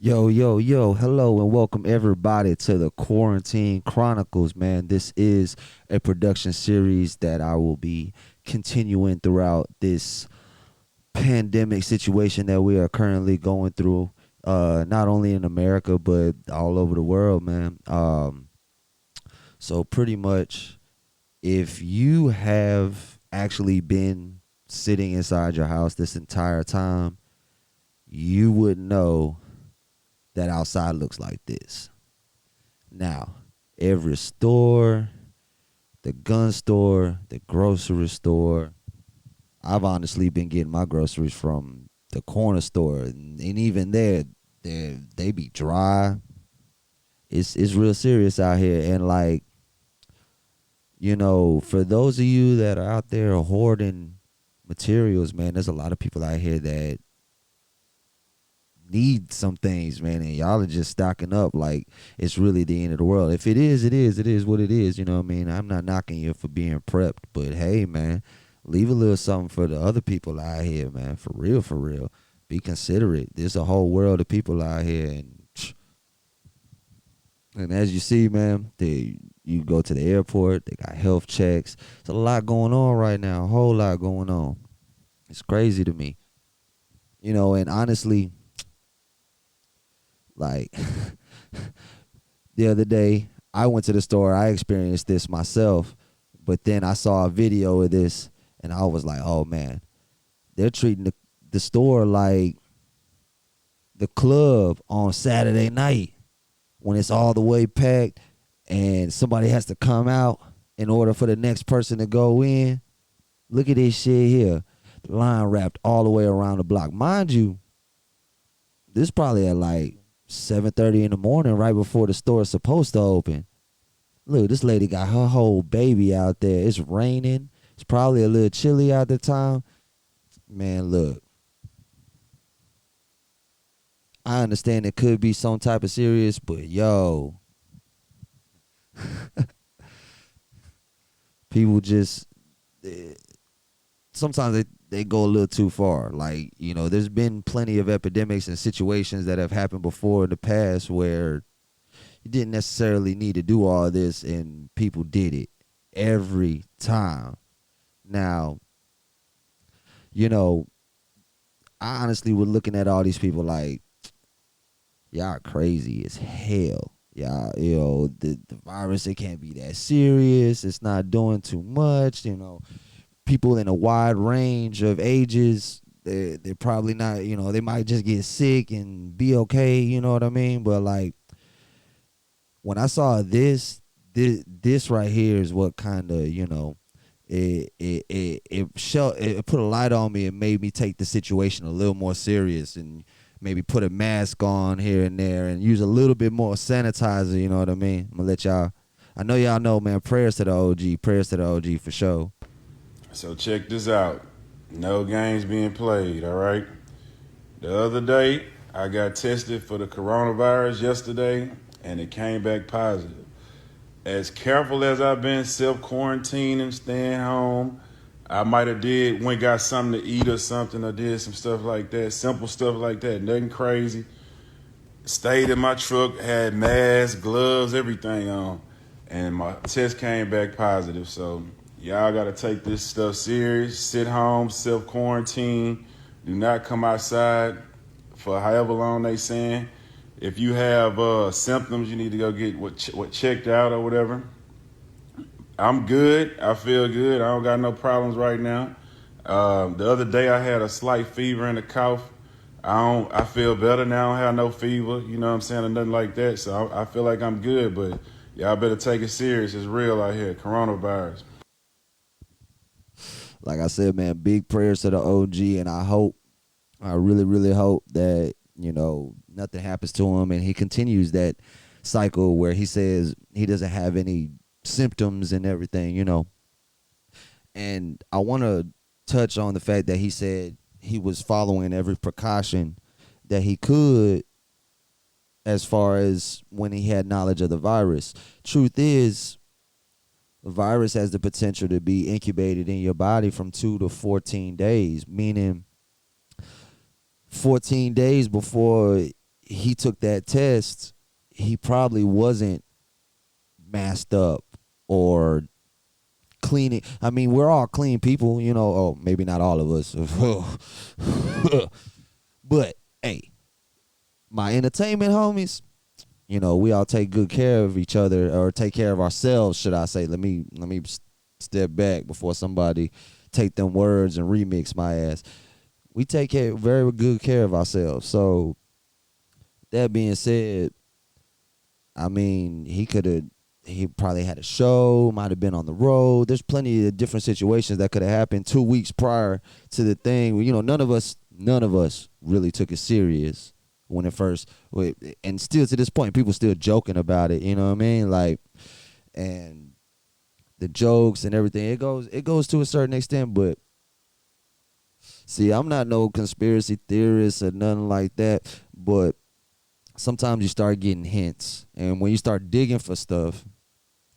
Yo, yo, yo, hello and welcome everybody to the Quarantine Chronicles, man. This is a production series that I will be continuing throughout this pandemic situation that we are currently going through, not only in America, but all over the world, man. So pretty much, if you have actually been sitting inside your house this entire time, you would know that outside looks like this. Now, every store, the gun store, the grocery store, I've honestly been getting my groceries from the corner store, and even there, they be dry. It's real serious out here, and like for those of you that are out there hoarding materials, man, there's a lot of people out here that need some things, man, and y'all are just stocking up like it's really the end of the world. If it is, it is. It is what it is. You know what I mean? I'm not knocking you for being prepped, but hey, man, leave a little something for the other people out here, man. For real, for real. Be considerate. There's a whole world of people out here, and as you see, man, you go to the airport, they got health checks. There's a lot going on right now, a whole lot going on. It's crazy to me, and honestly, like the other day, I went to the store. I experienced this myself, but then I saw a video of this, and I was like, "Oh man, they're treating the store like the club on Saturday night when it's all the way packed, and somebody has to come out in order for the next person to go in. Look at this shit here, the line wrapped all the way around the block, mind you. This probably at like 7:30 in the morning, right before the store is supposed to open. Look, this lady got her whole baby out there. It's raining. It's probably a little chilly out the time. Man, look. I understand it could be some type of serious, but yo, people just sometimes they go a little too far. Like, there's been plenty of epidemics and situations that have happened before in the past where you didn't necessarily need to do all this, and people did it every time. Now, I honestly was looking at all these people like, y'all are crazy as hell. Y'all, the virus, it can't be that serious. It's not doing too much. People in a wide range of ages, they're probably not, they might just get sick and be okay. You know what I mean? But like, when I saw this right here is what kind of, it put a light on me and made me take the situation a little more serious, and maybe put a mask on here and there and use a little bit more sanitizer. You know what I mean? I'm gonna let y'all. I know y'all know, man. Prayers to the OG. Prayers to the OG for sure. So check this out. No games being played, all right? The other day, I got tested for the coronavirus yesterday, and it came back positive. As careful as I've been self-quarantining, staying home, I might have went got something to eat or something, or did some stuff like that, simple stuff like that, nothing crazy. Stayed in my truck, had masks, gloves, everything on, and my test came back positive. So y'all gotta take this stuff serious. Sit home, self quarantine. Do not come outside for however long they saying. If you have symptoms, you need to go get what checked out or whatever. I'm good. I feel good. I don't got no problems right now. The other day I had a slight fever and a cough. I feel better now. I don't have no fever, you know what I'm saying, or nothing like that. So I feel like I'm good, but y'all better take it serious. It's real out here, coronavirus. Like I said, man, big prayers to the OG, and I really, really hope that nothing happens to him, and he continues that cycle where he says he doesn't have any symptoms and everything. And I want to touch on the fact that he said he was following every precaution that he could as far as when he had knowledge of the virus. Truth is, the virus has the potential to be incubated in your body from 2 to 14 days, meaning 14 days before he took that test, he probably wasn't masked up or cleaning. I mean, we're all clean people, you know. Oh, maybe not all of us. But hey, my entertainment homies, you know, we all take good care of each other, or take care of ourselves, should I say. Let me step back before somebody take them words and remix my ass. We take very good care of ourselves. So that being said, I mean, he probably had a show, might have been on the road. There's plenty of different situations that could have happened 2 weeks prior to the thing. You know, none of us really took it serious when it first, and still to this point, people still joking about it. You know what I mean? Like, and the jokes and everything, it goes to a certain extent. But see, I'm not no conspiracy theorist or nothing like that. But sometimes you start getting hints, and when you start digging for stuff,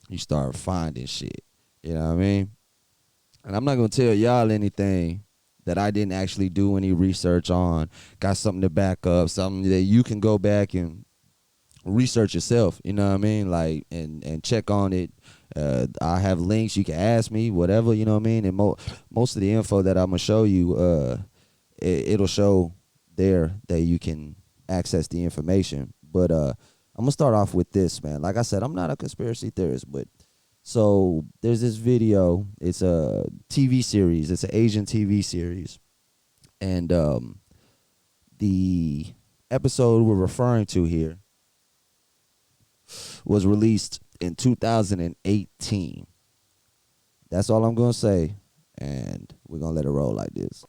you start finding shit. You know what I mean? And I'm not gonna tell y'all anything that I didn't actually do any research on. Got something to back up, something that you can go back and research yourself. You know what I mean? Like, and check on it. I have links. You can ask me whatever. You know what I mean? And most of the info that I'm gonna show you, it'll show there that you can access the information. But I'm gonna start off with this, man. Like I said, I'm not a conspiracy theorist, but so there's this video. It's a TV series. It's an Asian TV series, and the episode we're referring to here was released in 2018. That's all I'm gonna say, and we're gonna let it roll like this.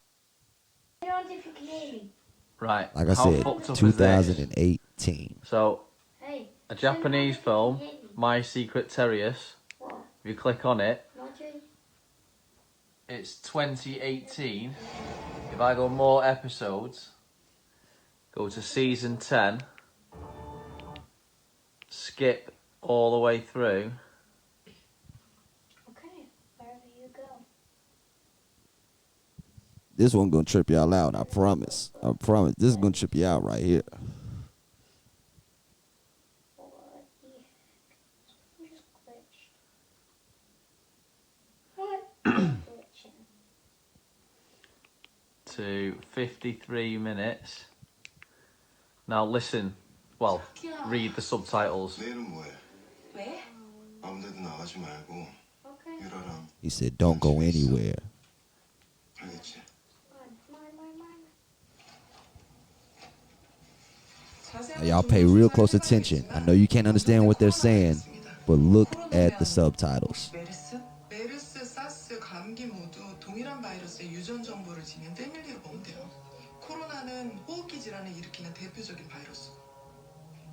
Right. Like I said, 2018. So, a Japanese film, My Secret Terrorist. If you click on it, it's 2018. If I go more episodes, go to season 10, skip all the way through. Okay, wherever you go. This one gonna trip y'all out. I promise. I promise. This is gonna trip you out right here. What the heck? I'm just glitched. What? Glitching. To 53 minutes. Now listen, well, read the subtitles. 내일은 뭐해? 왜? 아무데도 나가지 말고 Okay. 유라랑 He said, "Don't go anywhere." 알겠지? Now, y'all pay real close attention. I know you can't understand what they're saying, but look at the subtitles. 메르스, 사스, 감기 모두 동일한 바이러스의 유전 정보를 지닌 패밀리로 보면 돼요. 코로나는 호흡기 질환을 일으키는 대표적인 바이러스.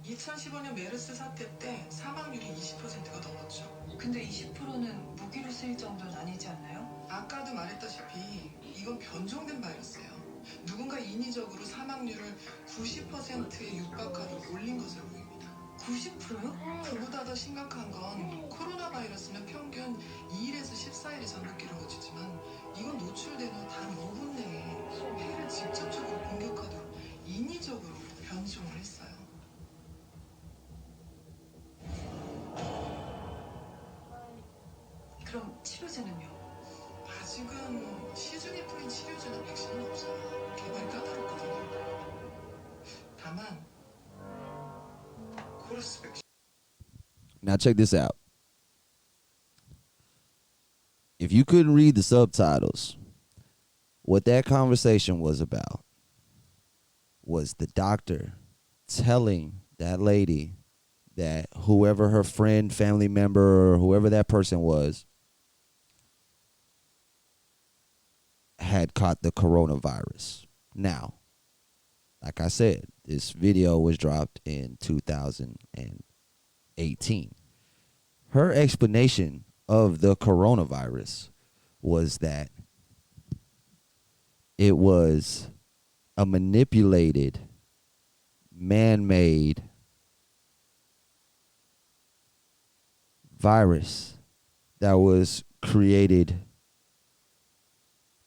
2015년 메르스 사태 때 사망률이 20%가 넘었죠. 근데 20%는 무기로 쓰일 정도는 아니지 않나요? 아까도 말했다시피 이건 변종된 바이러스예요. 누군가 인위적으로 사망률을 90%에 육박하도록 올린 것으로 보입니다. 90%요? 그보다 더 심각한 건 코로나 바이러스는 평균 2일에서 14일의 전극기를 거치지만 이건 노출된 후 단 5분 내에 폐를 직접적으로 공격하도록 인위적으로 변종을 했어요. 그럼 치료제는요? 아직은 시중에 뿌린 치료제나 백신은 없어요. 개발이 까다롭거든요. 다만 코러스 백신 Now check this out. If you couldn't read the subtitles, what that conversation was about was the doctor telling that lady that whoever her friend, family member, or whoever that person was had caught the coronavirus. Now, like I said, this video was dropped in 2018. Her explanation of the coronavirus was that it was a manipulated, man-made virus that was created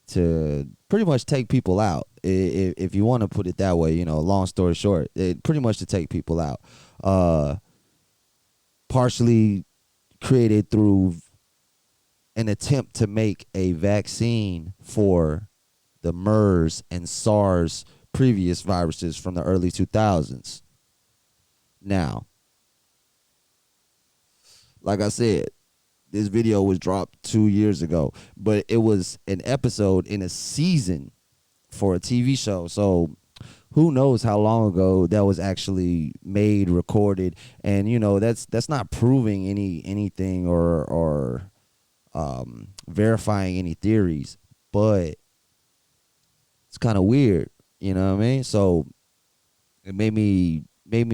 to pretty much take people out. if you want to put it that way, you know, long story short, it pretty much to take people out. Partially created through an attempt to make a vaccine for the MERS and SARS previous viruses from the early 2000s. Now, like I said, this video was dropped 2 years ago, but it was an episode in a season for a TV show. So who knows how long ago that was actually made, recorded, and you know that's not proving anything or verifying any theories, but it's kind of weird, you know what I mean? So it made me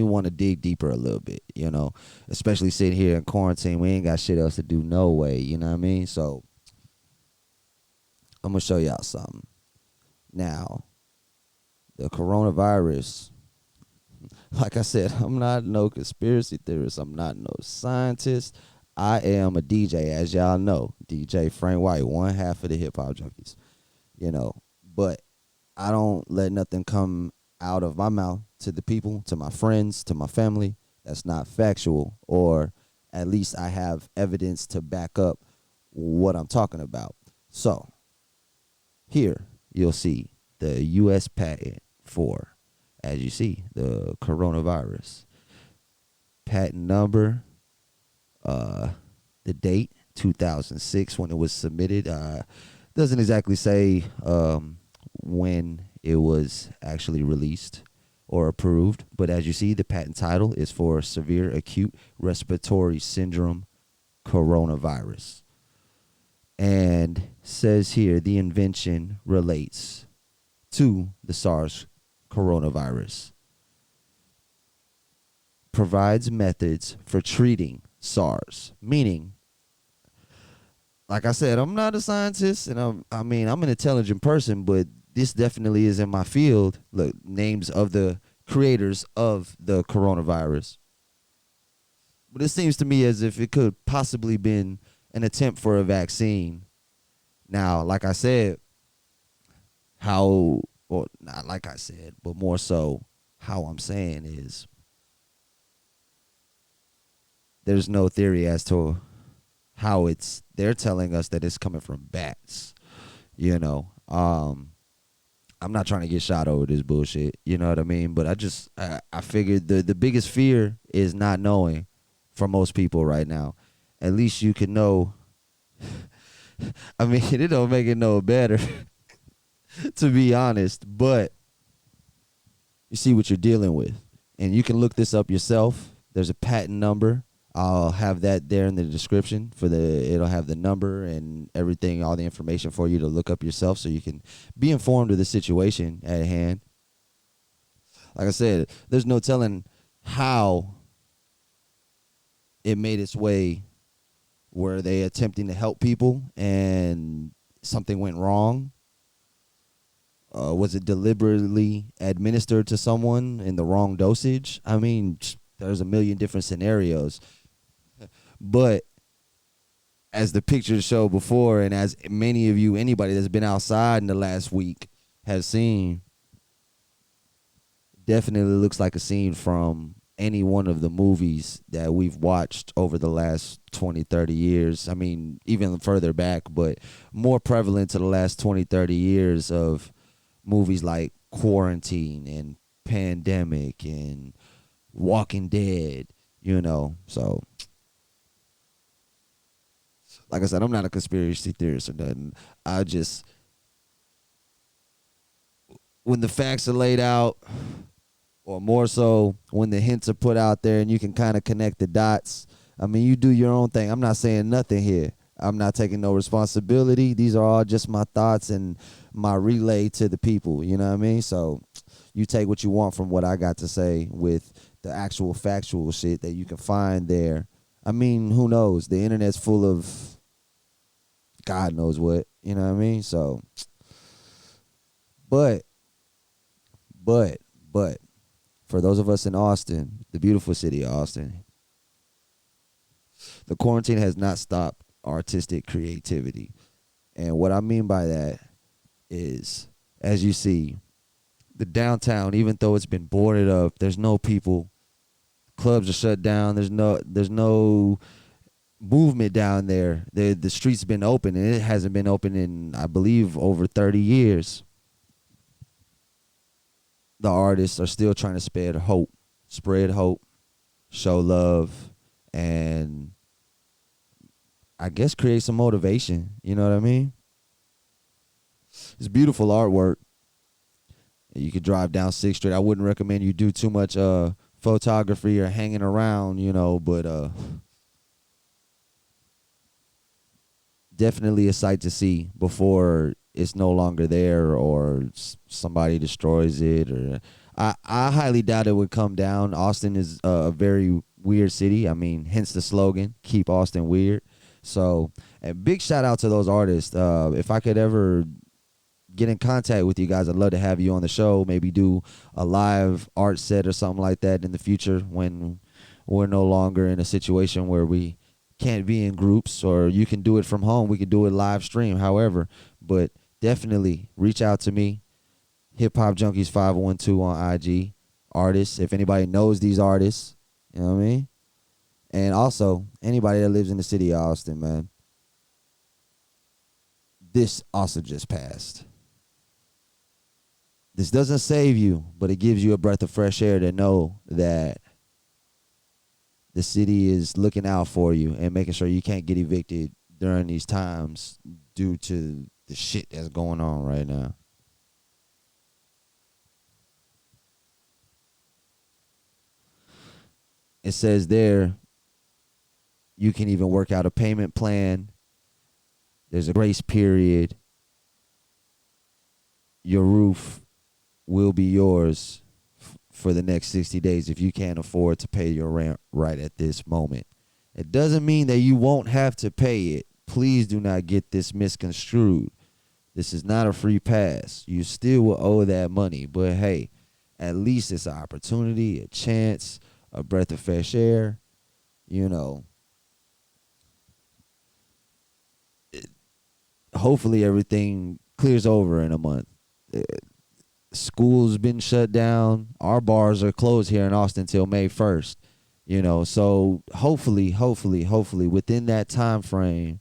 want to dig deeper a little bit, you know, especially sitting here in quarantine. We ain't got shit else to do, no way, you know what I mean? So I'm gonna show y'all something. Now, the coronavirus, like I said, I'm not no conspiracy theorist. I'm not no scientist. I am a DJ, as y'all know. DJ Frank White, one half of the Hip Hop Junkies, you know. But I don't let nothing come out of my mouth to the people, to my friends, to my family that's not factual, or at least I have evidence to back up what I'm talking about. So here you'll see the U.S. patent for, as you see, the coronavirus. Patent number, the date, 2006 when it was submitted. Doesn't exactly say when it was actually released or approved, but as you see, the patent title is for severe acute respiratory syndrome coronavirus. And says here the invention relates to the SARS coronavirus. Provides methods for treating SARS, meaning, like I said, I'm not a scientist, and I'm an intelligent person, but this definitely is in my field. Look, names of the creators of the coronavirus. But it seems to me as if it could possibly been an attempt for a vaccine. Now, like I said, not like I said, but more so how I'm saying is there's no theory as to how they're telling us that it's coming from bats, you know. I'm not trying to get shot over this bullshit, you know what I mean? But I figured the biggest fear is not knowing for most people right now. At least you can know. I mean, it don't make it no better, to be honest, but you see what you're dealing with. And you can look this up yourself. There's a patent number. I'll have that there in the description it'll have the number and everything, all the information for you to look up yourself so you can be informed of the situation at hand. Like I said, there's no telling how it made its way. Were they attempting to help people and something went wrong? Was it deliberately administered to someone in the wrong dosage? I mean, there's a million different scenarios. But as the pictures show before, and as many of you, anybody that's been outside in the last week has seen, definitely looks like a scene from any one of the movies that we've watched over the last 20, 30 years. I mean, even further back, but more prevalent to the last 20, 30 years of movies like Quarantine and Pandemic and Walking Dead, you know. So, like I said, I'm not a conspiracy theorist or nothing. When the facts are laid out, or more so when the hints are put out there and you can kind of connect the dots, I mean, you do your own thing. I'm not saying nothing here. I'm not taking no responsibility. These are all just my thoughts and my relay to the people, you know what I mean? So you take what you want from what I got to say with the actual factual shit that you can find there. I mean, who knows? The internet's full of God knows what, you know what I mean? So, but, for those of us in Austin, the beautiful city of Austin, the quarantine has not stopped artistic creativity. And what I mean by that is, as you see, The downtown, even though it's been boarded up, there's no people. Clubs are shut down. There's no movement down there. The streets been open, and it hasn't been open in, I believe, over 30 years. The artists are still trying to spread hope, show love, and I guess create some motivation. You know what I mean? It's beautiful artwork. You could drive down 6th Street. I wouldn't recommend you do too much photography or hanging around, but definitely a sight to see before it's no longer there or somebody destroys it. Or I highly doubt it would come down. Austin is a very weird city. I mean, hence the slogan, keep Austin weird. So a big shout out to those artists. If I could ever get in contact with you guys, I'd love to have you on the show, maybe do a live art set or something like that in the future when we're no longer in a situation where we can't be in groups, or you can do it from home. We can do it live stream, however, but definitely reach out to me. Hip Hop Junkies 512 on IG. Artists, if anybody knows these artists, you know what I mean? And also, anybody that lives in the city of Austin, man. This also just passed. This doesn't save you, but it gives you a breath of fresh air to know that the city is looking out for you and making sure you can't get evicted during these times due to the shit that's going on right now. It says there, you can even work out a payment plan. There's a grace period. Your roof will be yours for the next 60 days if you can't afford to pay your rent right at this moment. It doesn't mean that you won't have to pay it. Please do not get this misconstrued. This is not a free pass. You still will owe that money, but hey, at least it's an opportunity, a chance, a breath of fresh air. Hopefully everything clears over in a month. School's been shut down. Our bars are closed here in Austin till May 1st. So hopefully within that time frame,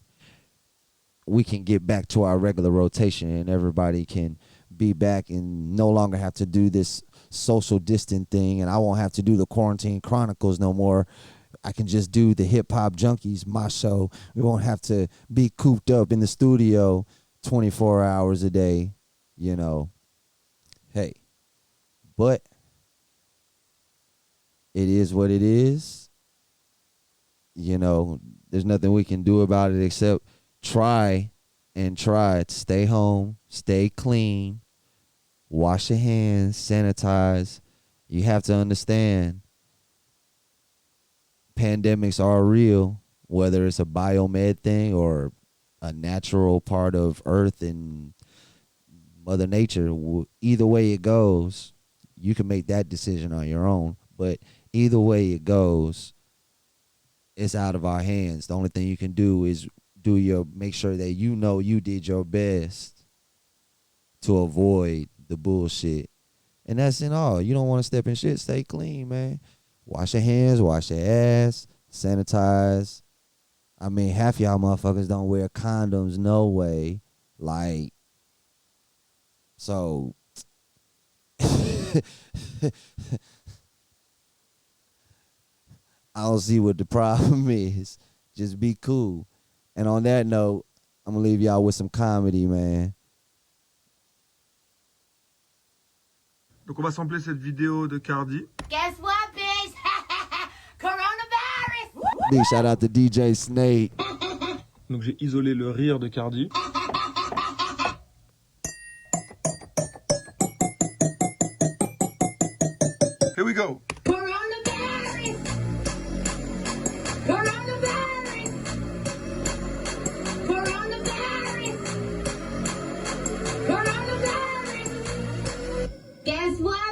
we can get back to our regular rotation and everybody can be back and no longer have to do this social distant thing, and I won't have to do the quarantine chronicles no more. I can just do the Hip Hop Junkies, my show. We won't have to be cooped up in the studio 24 hours a day, Hey, but it is what it is. There's nothing we can do about it except try to stay home, stay clean, wash your hands, sanitize. You have to understand, pandemics are real, whether it's a biomed thing or a natural part of Earth and Mother Nature. Either way it goes, you can make that decision on your own. But either way it goes, it's out of our hands. The only thing you can do is make sure that you did your best to avoid the bullshit. And that's in all. You don't want to step in shit, stay clean, man. Wash your hands, wash your ass, sanitize. I mean, half y'all motherfuckers don't wear condoms, no way. So I don't see what the problem is. Just be cool. And on that note, I'm going to leave y'all with some comedy, man. Donc on va sampler cette vidéo de Cardi. Guess what, bitch? Coronavirus! Big shout out to DJ Snake. Donc j'ai isolé le rire de Cardi. Here we go. Coronavirus! Coronavirus! Coronavirus! Coronavirus! Guess what?